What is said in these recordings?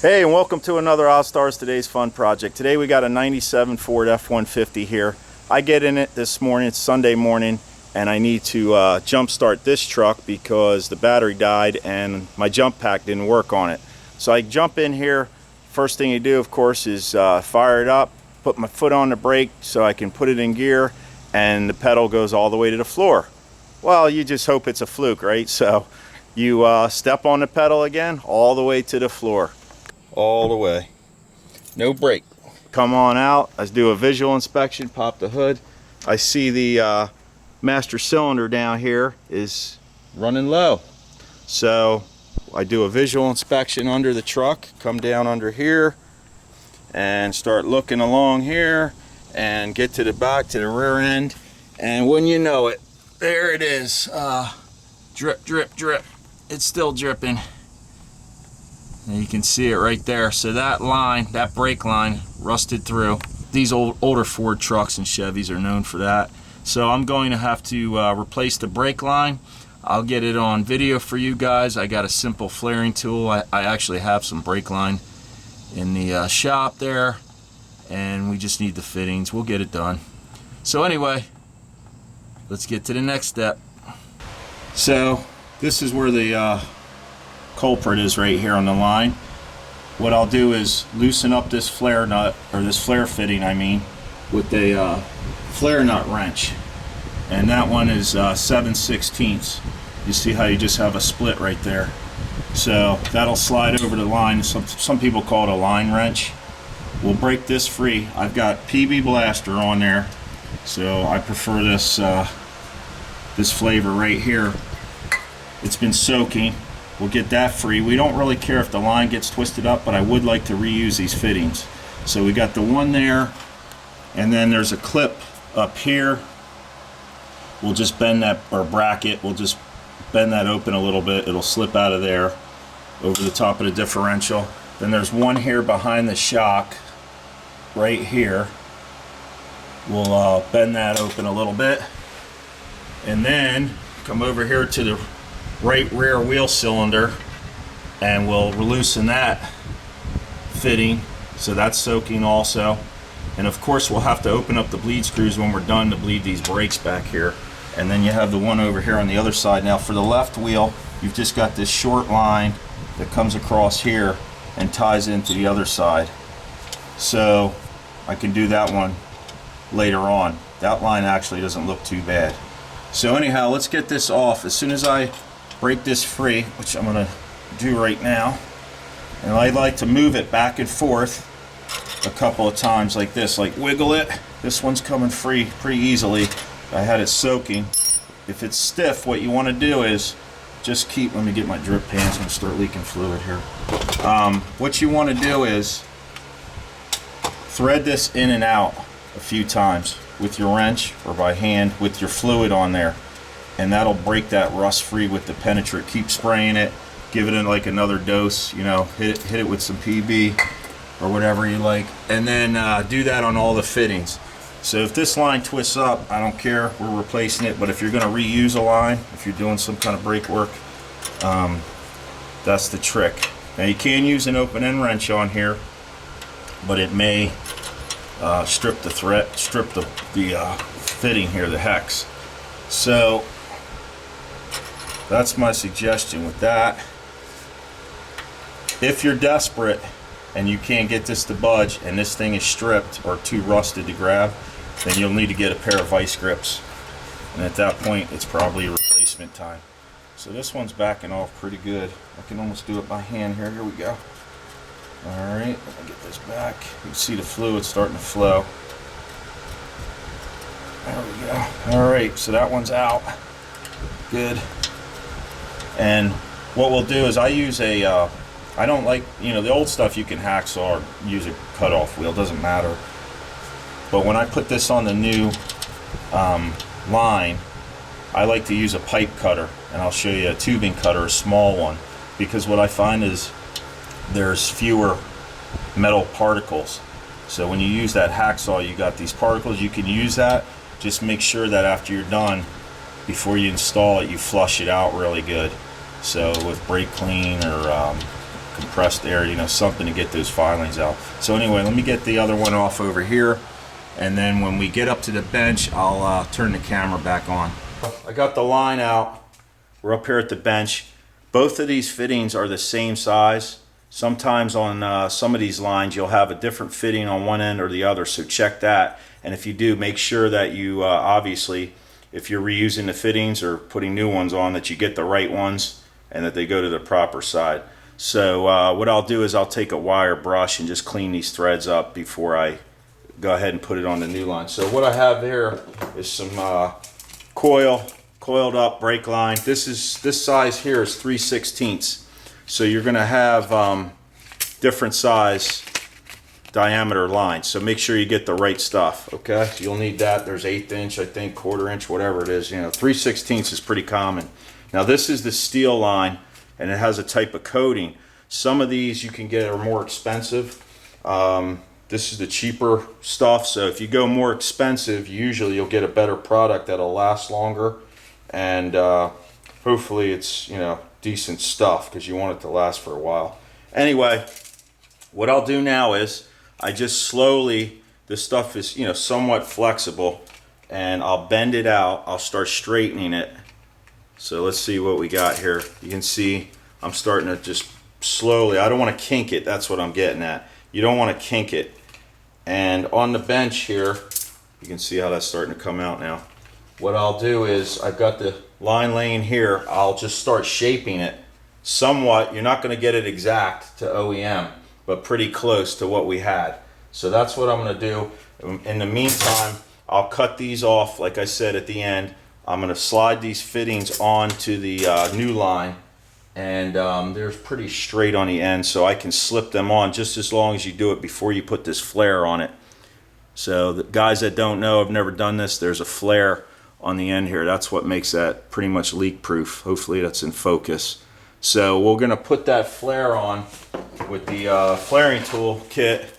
Hey, and welcome to another Ozzstar's Today's Fun Project. Today we got a 97 Ford F150 here. I get in it this morning, it's Sunday morning, and I need to jump start this truck because the battery died and my jump pack didn't work on it. So I jump in here. First thing you do, of course, is fire it up, put my foot on the brake so I can put it in gear, and the pedal goes all the way to the floor. Well, you just hope it's a fluke, right? So you step on the pedal again, all the way to the floor. All the way, no brake. Come on out, I do a visual inspection, pop the hood. I see the master cylinder down here is running low. So I do a visual inspection under the truck, come down under here and start looking along here and get to the back, to the rear end. And when you know it, there it is. Drip, drip, drip. It's still dripping. And you can see it right there. So that line, that brake line, rusted through. These older Ford trucks and Chevys are known for that. So I'm going to have to replace the brake line. I'll get it on video for you guys. I got a simple flaring tool. I actually have some brake line in the shop there, and we just need the fittings. We'll get it done. So anyway, let's get to the next step. So this is where the culprit is, right here on the line. What I'll do is loosen up this flare nut, or this flare fitting I mean, with a flare nut wrench, and that one is 7/16. You see how you just have a split right there, so that'll slide over the line. Some people call it a line wrench. We'll break this free. I've got PB Blaster on there, so I prefer this this flavor right here. It's been soaking. We'll get that free. We don't really care if the line gets twisted up, but I would like to reuse these fittings. So we got the one there, and then there's a clip up here. We'll just bend that, or bracket, we'll just bend that open a little bit. It'll slip out of there over the top of the differential. Then there's one here behind the shock, right here. We'll bend that open a little bit. And then come over here to the right rear wheel cylinder, and we'll loosen that fitting, so that's soaking also. And of course we'll have to open up the bleed screws when we're done to bleed these brakes back here. And then you have the one over here on the other side. Now for the left wheel, you've just got this short line that comes across here and ties into the other side. So I can do that one later on. That line actually doesn't look too bad. So anyhow, let's get this off. As soon as I break this free, which I'm going to do right now, and I like to move it back and forth a couple of times like this, like wiggle it. This one's coming free pretty easily. I had it soaking. If it's stiff, what you want to do is just keep, let me get my drip pans, I'm going to start leaking fluid here. What you want to do is thread this in and out a few times with your wrench or by hand with your fluid on there, and that'll break that rust free with the penetrant. Keep spraying it, give it like another dose, you know, hit it with some PB or whatever you like, and then do that on all the fittings. So if this line twists up, I don't care, we're replacing it. But if you're going to reuse a line, if you're doing some kind of brake work, that's the trick. Now you can use an open end wrench on here, but it may strip the fitting here, the hex. So that's my suggestion with that. If you're desperate and you can't get this to budge and this thing is stripped or too rusted to grab, then you'll need to get a pair of vice grips. And at that point, it's probably replacement time. So this one's backing off pretty good. I can almost do it by hand here. Here we go. All right, let me get this back. You can see the fluid starting to flow. There we go. All right, so that one's out. Good. And what we'll do is I use a, I don't like, you know, the old stuff you can hacksaw or use a cutoff wheel, doesn't matter. But when I put this on the new line, I like to use a pipe cutter, and I'll show you a tubing cutter, a small one, because what I find is there's fewer metal particles. So when you use that hacksaw, you got these particles, you can use that. Just make sure that after you're done, before you install it, you flush it out really good. So with brake clean or compressed air, you know, something to get those filings out. So anyway, let me get the other one off over here, and then when we get up to the bench, I'll turn the camera back on. I got the line out. We're up here at the bench. Both of these fittings are the same size. Sometimes on some of these lines you'll have a different fitting on one end or the other, so check that. And if you do, make sure that you obviously, if you're reusing the fittings or putting new ones on, that you get the right ones and that they go to the proper side. So what I'll do is I'll take a wire brush and just clean these threads up before I go ahead and put it on the new line. So what I have here is some coiled up brake line. This size here is 3/16. So you're going to have different size diameter lines. So make sure you get the right stuff. Okay, so you'll need that. There's 1/8 inch, I think, 1/4 inch, whatever it is. You know, 3/16 is pretty common. Now this is the steel line, and it has a type of coating. Some of these you can get are more expensive. This is the cheaper stuff. So if you go more expensive, usually you'll get a better product that'll last longer, and hopefully it's, you know, decent stuff, because you want it to last for a while. Anyway, what I'll do now is I just slowly, this stuff is, you know, somewhat flexible, and I'll bend it out. I'll start straightening it. So let's see what we got here. You can see I'm starting to just slowly, I don't want to kink it. That's what I'm getting at. You don't want to kink it. And on the bench here, you can see how that's starting to come out now. What I'll do is, I've got the line laying here. I'll just start shaping it somewhat. You're not going to get it exact to OEM, but pretty close to what we had. So that's what I'm going to do. In the meantime, I'll cut these off, like I said at the end. I'm going to slide these fittings onto the new line, and they're pretty straight on the end, so I can slip them on just as long as you do it before you put this flare on it. So the guys that don't know, have never done this, there's a flare on the end here. That's what makes that pretty much leak proof. Hopefully that's in focus. So we're going to put that flare on with the flaring tool kit.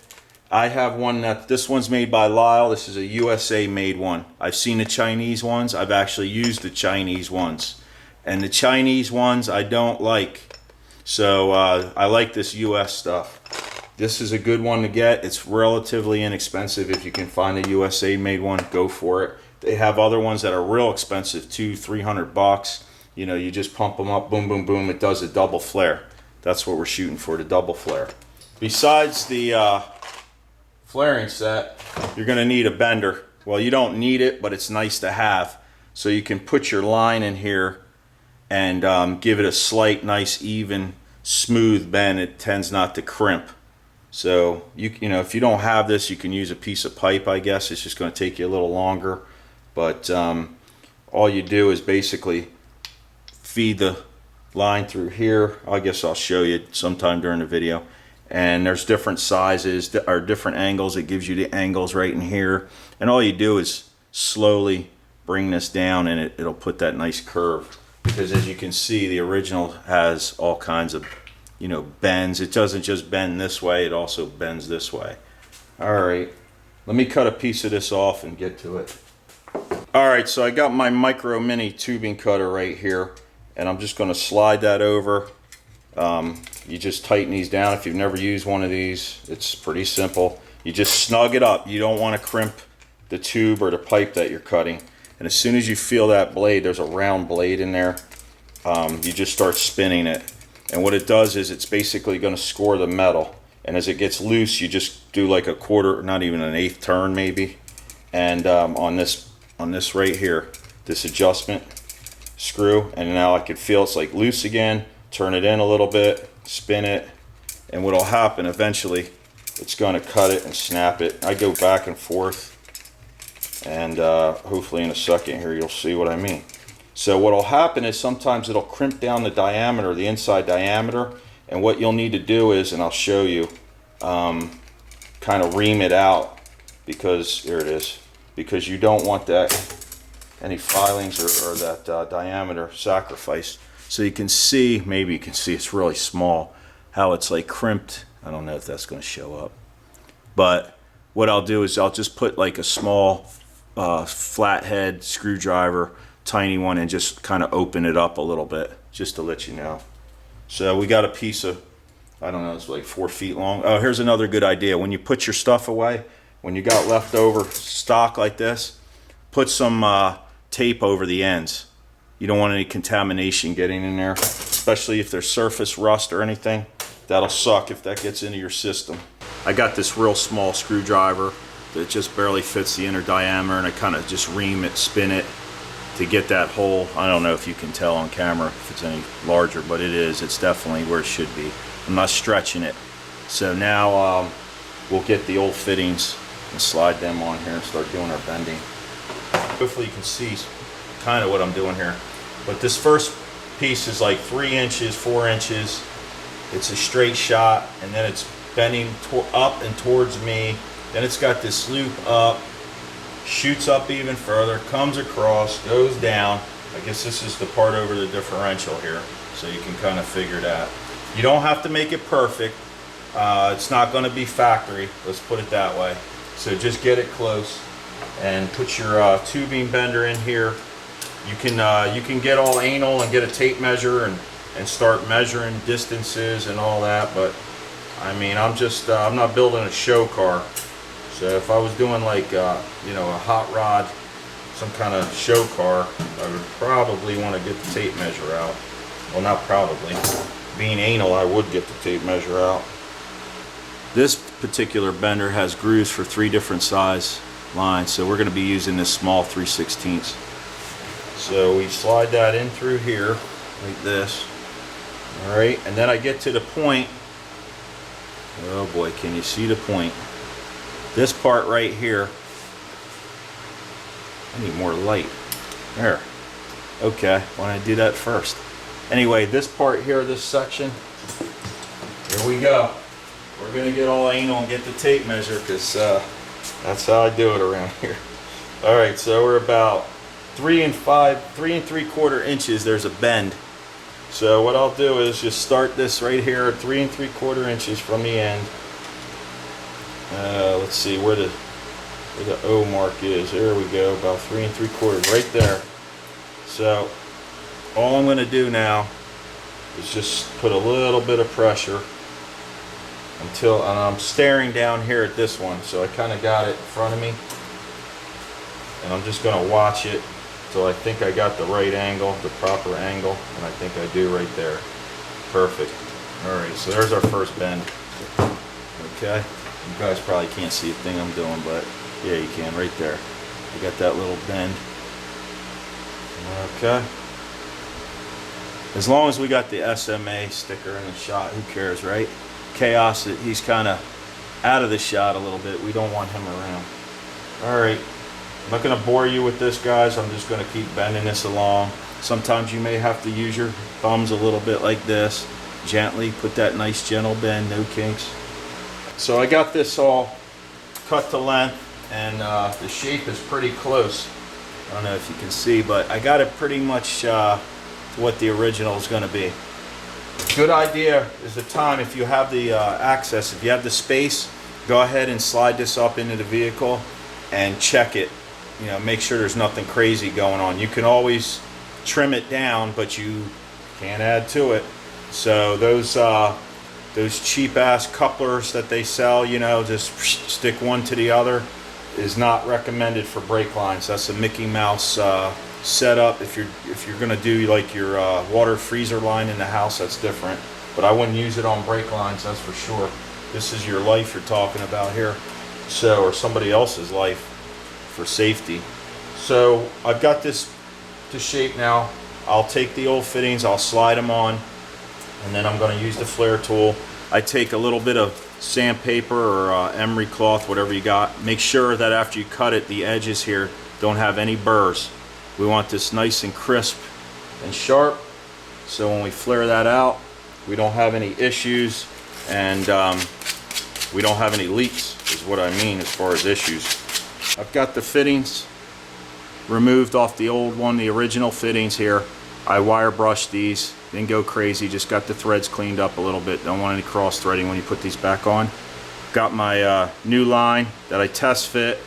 I have one this one's made by Lyle. This is a USA made one. I've seen the Chinese ones. I've actually used the Chinese ones, and the Chinese ones I don't like. So I like this US stuff. This is a good one to get. It's relatively inexpensive. If you can find a USA made one, go for it. They have other ones that are real expensive, $200-300. You know, you just pump them up, boom, boom, boom. It does a double flare. That's what we're shooting for, the double flare. Besides the flaring set, you're going to need a bender. Well, you don't need it, but it's nice to have. So you can put your line in here and give it a slight, nice, even, smooth bend. It tends not to crimp. So you know, if you don't have this, you can use a piece of pipe, I guess. It's just going to take you a little longer. But all you do is basically feed the line through here. I guess I'll show you sometime during the video. And there's different sizes or different angles. It gives you the angles right in here. And all you do is slowly bring this down, and it'll put that nice curve. Because as you can see, the original has all kinds of, you know, bends. It doesn't just bend this way, it also bends this way. All right, let me cut a piece of this off and get to it. All right, so I got my micro mini tubing cutter right here, and I'm just going to slide that over. You just tighten these down. If you've never used one of these, it's pretty simple. You just snug it up. You don't want to crimp the tube or the pipe that you're cutting. And as soon as you feel that blade, there's a round blade in there, you just start spinning it. And what it does is it's basically going to score the metal. And as it gets loose, you just do like a quarter, not even an eighth turn maybe. And on this right here, this adjustment screw, and now I can feel it's like loose again. Turn it in a little bit, spin it, and what'll happen eventually, it's going to cut it and snap it. I go back and forth, and hopefully in a second here you'll see what I mean. So what'll happen is sometimes it'll crimp down the diameter, the inside diameter, and what you'll need to do is, and I'll show you, kind of ream it out, because here it is, because you don't want that any filings or that diameter sacrifice. So you can see, maybe you can see it's really small, how it's like crimped. I don't know if that's going to show up, but what I'll do is I'll just put like a small flathead screwdriver, tiny one, and just kind of open it up a little bit, just to let you know. So we got a piece of I don't know, it's like 4 feet long. Oh, here's another good idea. When you put your stuff away, when you got leftover stock like this, put some tape over the ends. You don't want any contamination getting in there, especially if there's surface rust or anything. That'll suck if that gets into your system. I got this real small screwdriver that just barely fits the inner diameter, and I kind of just ream it, spin it to get that hole. I don't know if you can tell on camera if it's any larger, but it is. It's definitely where it should be. I'm not stretching it. So now we'll get the old fittings and slide them on here and start doing our bending. Hopefully you can see kind of what I'm doing here. But this first piece is like 3 inches, 4 inches. It's a straight shot, and then it's bending up and towards me. Then it's got this loop up, shoots up even further, comes across, goes down. I guess this is the part over the differential here, so you can kind of figure that. You don't have to make it perfect. It's not going to be factory, let's put it that way. So just get it close and put your tubing bender in here. You can get all anal and get a tape measure and start measuring distances and all that, but I mean, I'm not building a show car. So if I was doing like you know, a hot rod, some kind of show car, I would probably want to get the tape measure out. Well, not probably. Being anal, I would get the tape measure out. This particular bender has grooves for 3 different size lines, so we're going to be using this small 3/16. So we slide that in through here like this. All right, and then I get to the point. Oh boy, can you see the point? This part right here. I need more light. There. Okay, why don't I do that first? Anyway, this part here, this section, here we go. We're gonna get all anal and get the tape measure, because that's how I do it around here. All right, so we're about 3 3/4 inches. There's a bend. So what I'll do is just start this right here at 3 3/4 inches from the end. Let's see where the O mark is. There we go, about 3 3/4, right there. So all I'm going to do now is just put a little bit of pressure until, and I'm staring down here at this one, so I kind of got it in front of me, and I'm just going to watch it until I think I got the right angle, the proper angle, and I think I do right there. Perfect. Alright, so there's our first bend. Okay, you guys probably can't see a thing I'm doing, but yeah, you can right there. I got that little bend. Okay. As long as we got the SMA sticker in the shot, who cares, right? Chaos, he's kind of out of the shot a little bit. We don't want him around. Alright, I'm not going to bore you with this, guys. I'm just going to keep bending this along. Sometimes you may have to use your thumbs a little bit like this. Gently, put that nice gentle bend, no kinks. So I got this all cut to length, and the shape is pretty close. I don't know if you can see, but I got it pretty much what the original is going to be. Good idea is the time, if you have the access, if you have the space, go ahead and slide this up into the vehicle and check it. You know, make sure there's nothing crazy going on. You can always trim it down, but you can't add to it. So those cheap ass couplers that they sell, you know, just stick one to the other, is not recommended for brake lines. That's a Mickey Mouse setup. If you're gonna do like your water freezer line in the house, that's different. But I wouldn't use it on brake lines, that's for sure. This is your life you're talking about here, so, or somebody else's life for safety. So I've got this to shape now. I'll take the old fittings, I'll slide them on, and then I'm going to use the flare tool. I take a little bit of sandpaper or emery cloth, whatever you got. Make sure that after you cut it, the edges here don't have any burrs. We want this nice and crisp and sharp, so when we flare that out, we don't have any issues, and we don't have any leaks, is what I mean as far as issues. I've got the fittings removed off the old one, the original fittings here. I wire brushed these, didn't go crazy, just got the threads cleaned up a little bit. Don't want any cross threading when you put these back on. Got my new line that I test fit,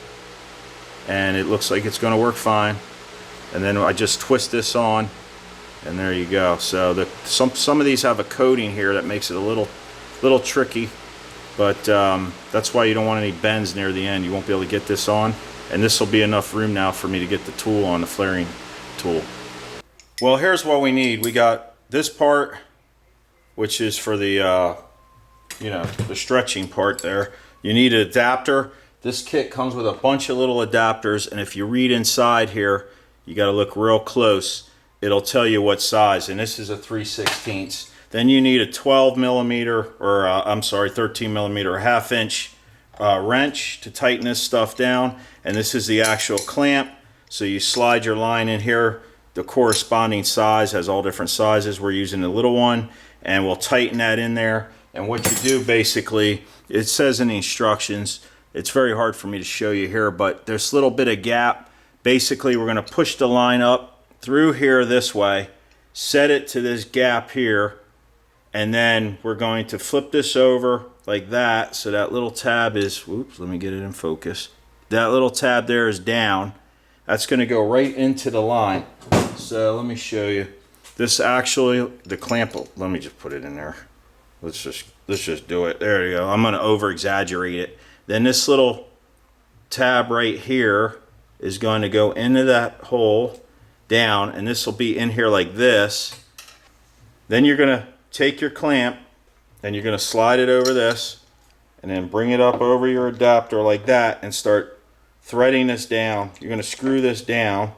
and it looks like it's going to work fine. And then I just twist this on, and there you go. So some of these have a coating here that makes it a little little tricky, but that's why you don't want any bends near the end. You won't be able to get this on, and this will be enough room now for me to get the tool on, the flaring tool. Well, here's what we need. We got this part, which is for the you know, the stretching part there. You need an adapter. This kit comes with a bunch of little adapters, and if you read inside here, you got to look real close. It'll tell you what size, and this is a 3/16. Then you need a 12 millimeter, or I'm sorry, 13 millimeter, half-inch wrench to tighten this stuff down, and this is the actual clamp. So you slide your line in here. The corresponding size has all different sizes. We're using the little one, and we'll tighten that in there. And what you do basically, it says in the instructions, it's very hard for me to show you here, but there's a little bit of gap. Basically, we're going to push the line up through here this way, set it to this gap here, and then we're going to flip this over like that, so that little tab is, whoops, let me get it in focus. That little tab there is down. That's going to go right into the line. So let me show you. This actually, the clamp, let me just put it in there. Let's just do it. There you go. I'm going to over exaggerate it. Then this little tab right here is going to go into that hole down, and this will be in here like this. Then you're going to take your clamp and you're going to slide it over this and then bring it up over your adapter like that and start threading this down. You're going to screw this down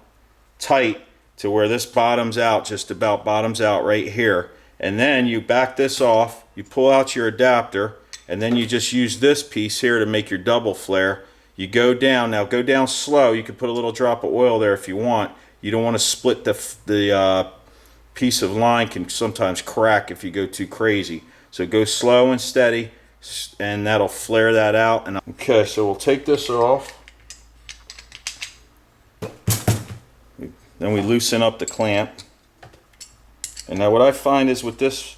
tight to where this bottoms out, just about bottoms out right here. And then you back this off, you pull out your adapter, and then you just use this piece here to make your double flare. You go down, now go down slow. You can put a little drop of oil there if you want. You don't want to split the piece of line, can sometimes crack if you go too crazy. So go slow and steady, and that'll flare that out. And okay, so we'll take this off. Then we loosen up the clamp. And now what I find is with this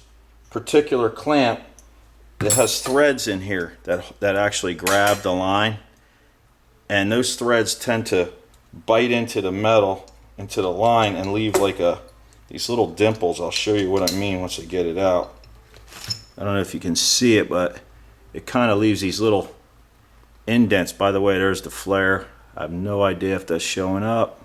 particular clamp, it has threads in here that actually grab the line. And those threads tend to bite into the metal, into the line, and leave like these little dimples. I'll show you what I mean once I get it out. I don't know if you can see it, but it kind of leaves these little indents. By the way, there's the flare. I have no idea if that's showing up,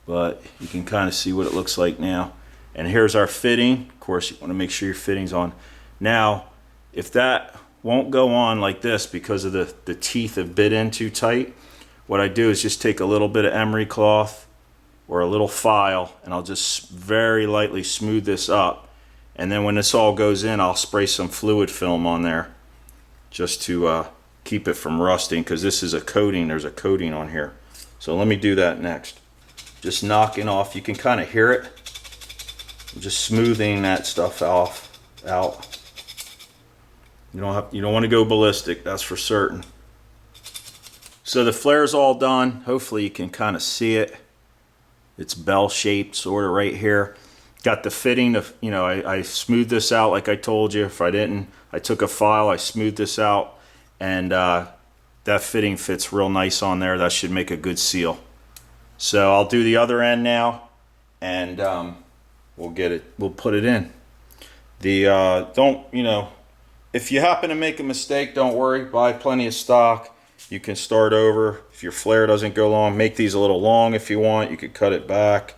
but you can kind of see what it looks like now. And here's our fitting. Of course, you want to make sure your fitting's on. Now, if that won't go on like this because of the teeth have bit in too tight, what I do is just take a little bit of emery cloth or a little file, and I'll just very lightly smooth this up. And then when this all goes in, I'll spray some fluid film on there just to keep it from rusting, because this is a coating. There's a coating on here. So let me do that next. Just knocking off. You can kind of hear it. I'm just smoothing that stuff out. You don't want to go ballistic, that's for certain. So the flare's all done. Hopefully you can kind of see it. It's bell shaped sort of right here. Got the fitting of, you know, I smoothed this out like I told you. If I didn't, I took a file, I smoothed this out, and that fitting fits real nice on there. That should make a good seal. So I'll do the other end now, and we'll put it in. If you happen to make a mistake, don't worry, buy plenty of stock. You can start over. If your flare doesn't go long, make these a little long if you want. You could cut it back.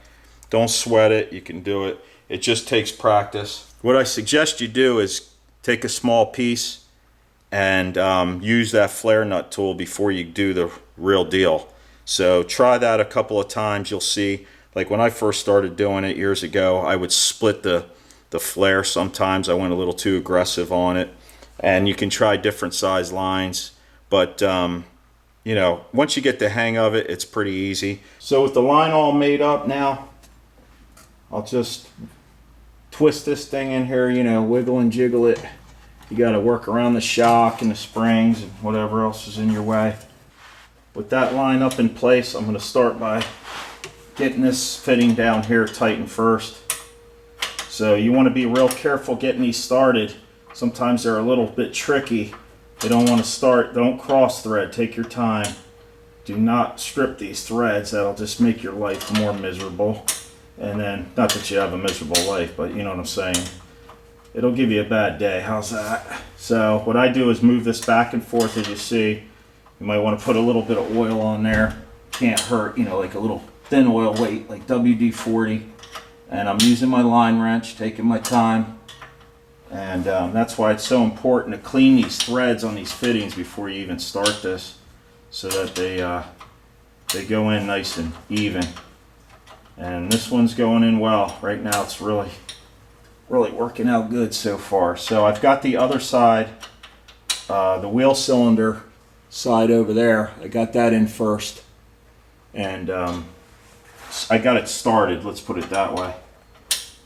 Don't sweat it, you can do it. It just takes practice. What I suggest you do is take a small piece and use that flare nut tool before you do the real deal. So try that a couple of times. You'll see, like when I first started doing it years ago, I would split the flare sometimes. I went a little too aggressive on it. And you can try different size lines. But, you know, once you get the hang of it, it's pretty easy. So with the line all made up now, I'll just twist this thing in here, you know, wiggle and jiggle it. You got to work around the shock and the springs and whatever else is in your way. With that line up in place, I'm going to start by getting this fitting down here tightened first. So you want to be real careful getting these started. Sometimes they're a little bit tricky. You don't want to start, don't cross thread, take your time. Do not strip these threads, that'll just make your life more miserable. And then, not that you have a miserable life, but you know what I'm saying. it'll give you a bad day. How's that? So what I do is move this back and forth. As you see, you might want to put a little bit of oil on there. Can't hurt, you know, like a little thin oil weight, like WD-40. And I'm using my line wrench, taking my time. And that's why it's so important to clean these threads on these fittings before you even start this, so that they go in nice and even. And this one's going in well. Right now it's really working out good so far. So I've got the other side, the wheel cylinder side over there. I got that in first. And I got it started, let's put it that way.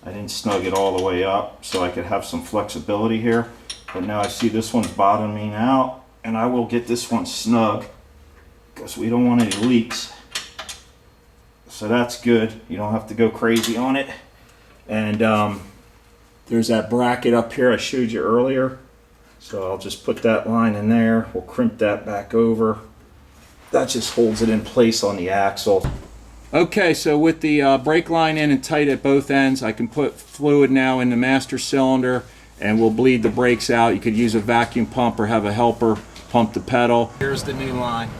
I didn't snug it all the way up so I could have some flexibility here. But now I see this one's bottoming out, and I will get this one snug because we don't want any leaks. So that's good. You don't have to go crazy on it. And there's that bracket up here I showed you earlier. So I'll just put that line in there. We'll crimp that back over. That just holds it in place on the axle. Okay, so with the brake line in and tight at both ends, I can put fluid now in the master cylinder and we'll bleed the brakes out. You could use a vacuum pump or have a helper pump the pedal. Here's the new line.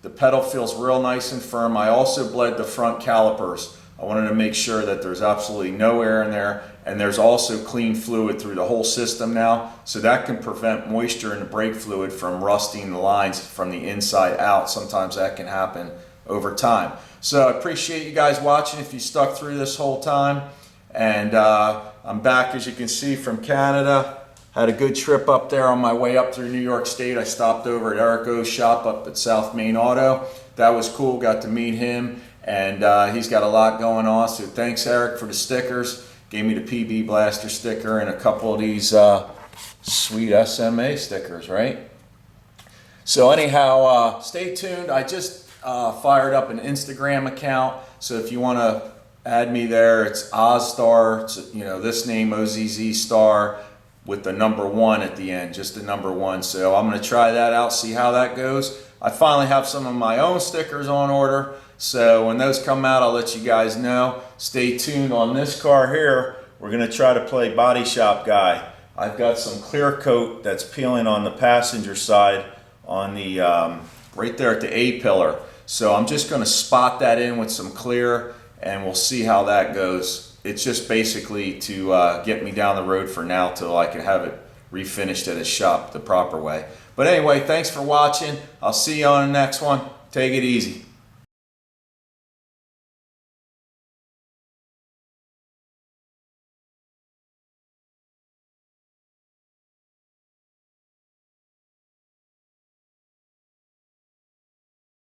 The pedal feels real nice and firm. I also bled the front calipers. I wanted to make sure that there's absolutely no air in there, and there's also clean fluid through the whole system now, so that can prevent moisture in the brake fluid from rusting the lines from the inside out. Sometimes that can happen over time. So I appreciate you guys watching if you stuck through this whole time. And I'm back, as you can see, from Canada. Had a good trip up there on my way up through New York State. I stopped over at Eric O's shop up at South Main Auto. That was cool, got to meet him. And he's got a lot going on, so thanks Eric for the stickers. Gave me the PB Blaster sticker and a couple of these sweet SMA stickers, right? So anyhow, stay tuned. I just fired up an Instagram account, so if you want to add me there, it's Ozzstar. It's, you know, this name, OZZ Star, with the number 1 at the end, just the number 1. So I'm going to try that out, see how that goes. I finally have some of my own stickers on order. So when those come out, I'll let you guys know. Stay tuned on this car here. We're going to try to play body shop guy. I've got some clear coat that's peeling on the passenger side on the right there at the A pillar. So I'm just going to spot that in with some clear, and we'll see how that goes. It's just basically to get me down the road for now till I can have it refinished at a shop the proper way. But anyway, thanks for watching. I'll see you on the next one. Take it easy.